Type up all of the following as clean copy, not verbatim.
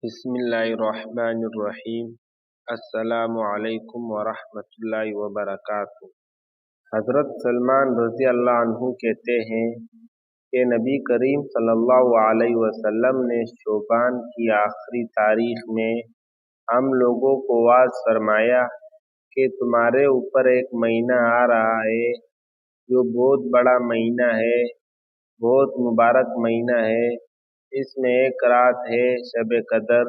بسم اللہ الرحمن الرحیم۔ السلام علیکم ورحمۃ اللہ وبرکاتہ۔ حضرت سلمان رضی اللہ عنہ کہتے ہیں کہ نبی کریم صلی اللہ علیہ وسلم نے شعبان کی آخری تاریخ میں ہم لوگوں کو واعظ فرمایا کہ تمہارے اوپر ایک مہینہ آ رہا ہے جو بہت بڑا مہینہ ہے، بہت مبارک مہینہ ہے۔ اس میں ایک رات ہے شب قدر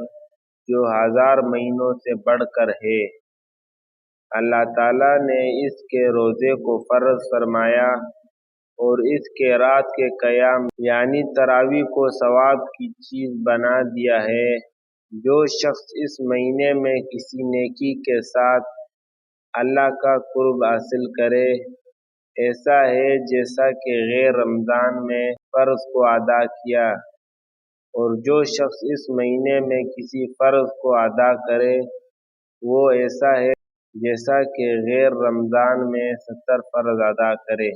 جو 1000 مہینوں سے بڑھ کر ہے۔ اللہ تعالیٰ نے اس کے روزے کو فرض فرمایا اور اس کے رات کے قیام یعنی تراویح کو ثواب کی چیز بنا دیا ہے۔ جو شخص اس مہینے میں کسی نیکی کے ساتھ اللہ کا قرب حاصل کرے، ایسا ہے جیسا کہ غیر رمضان میں فرض کو ادا کیا، اور جو شخص اس مہینے میں کسی فرض کو ادا کرے وہ ایسا ہے جیسا کہ غیر رمضان میں 70 فرض ادا کرے۔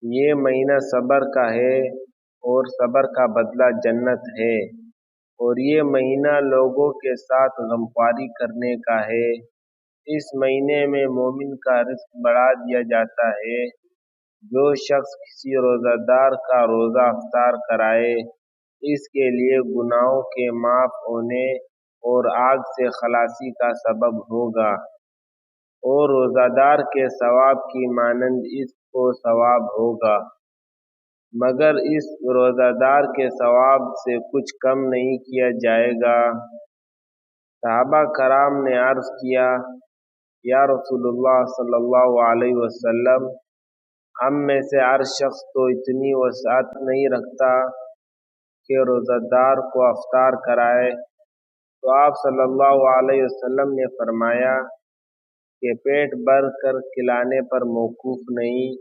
یہ مہینہ صبر کا ہے اور صبر کا بدلہ جنت ہے، اور یہ مہینہ لوگوں کے ساتھ غمخواری کرنے کا ہے۔ اس مہینے میں مومن کا رزق بڑھا دیا جاتا ہے۔ جو شخص کسی روزہ دار کا روزہ افطار کرائے، اس کے لیے گناہوں کے معاف ہونے اور آگ سے خلاصی کا سبب ہوگا، اور روزہ دار کے ثواب کی مانند اس کو ثواب ہوگا، مگر اس روزہ دار کے ثواب سے کچھ کم نہیں کیا جائے گا۔ صحابہ کرام نے عرض کیا، یا رسول اللہ صلی اللہ علیہ وسلم، ہم میں سے ہر شخص تو اتنی وسعت نہیں رکھتا کہ روزہ دار کو افطار کرائے۔ تو آپ صلی اللہ علیہ وسلم نے فرمایا کہ پیٹ بھر کر کھلانے پر موقوف نہیں،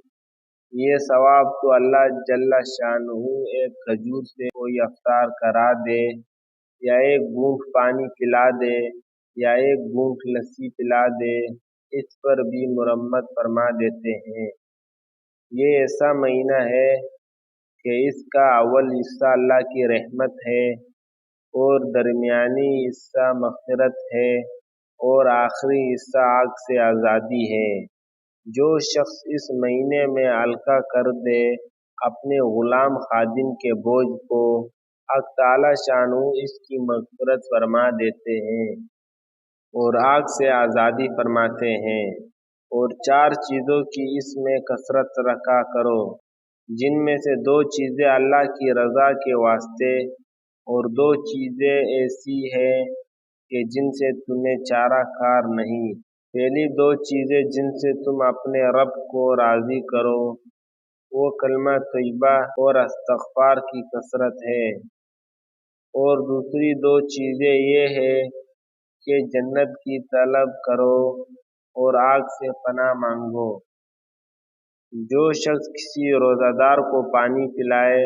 یہ ثواب تو اللہ جل شانہ ایک کھجور سے کوئی افطار کرا دے، یا ایک گھونٹ پانی پلا دے، یا ایک گھونٹ لسی پلا دے، اس پر بھی مرمت فرما دیتے ہیں۔ یہ ایسا مہینہ ہے کہ اس کا اول حصہ اللہ کی رحمت ہے، اور درمیانی حصہ مغفرت ہے، اور آخری حصہ آگ سے آزادی ہے۔ جو شخص اس مہینے میں ہلکا کر دے اپنے غلام خادم کے بوجھ کو، حق تعالی شانہ اس کی مغفرت فرما دیتے ہیں اور آگ سے آزادی فرماتے ہیں۔ اور 4 چیزوں کی اس میں کثرت رکھا کرو، جن میں سے 2 چیزیں اللہ کی رضا کے واسطے، اور 2 چیزیں ایسی ہیں کہ جن سے تمہیں چارہ کار نہیں۔ پہلی 2 چیزیں جن سے تم اپنے رب کو راضی کرو وہ کلمہ طیبہ اور استغفار کی کثرت ہے، اور دوسری 2 چیزیں یہ ہے کہ جنت کی طلب کرو اور آگ سے پناہ مانگو۔ جو شخص کسی روزہ دار کو پانی پلائے،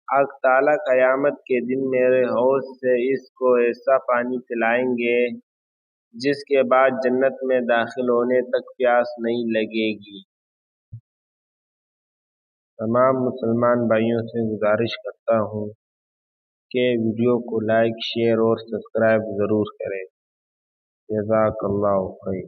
حق تعالی قیامت کے دن میرے حوض سے اس کو ایسا پانی پلائیں گے جس کے بعد جنت میں داخل ہونے تک پیاس نہیں لگے گی۔ تمام مسلمان بھائیوں سے گزارش کرتا ہوں کہ ویڈیو کو لائک، شیئر اور سبسکرائب ضرور کریں۔ جزاک اللہ خیر۔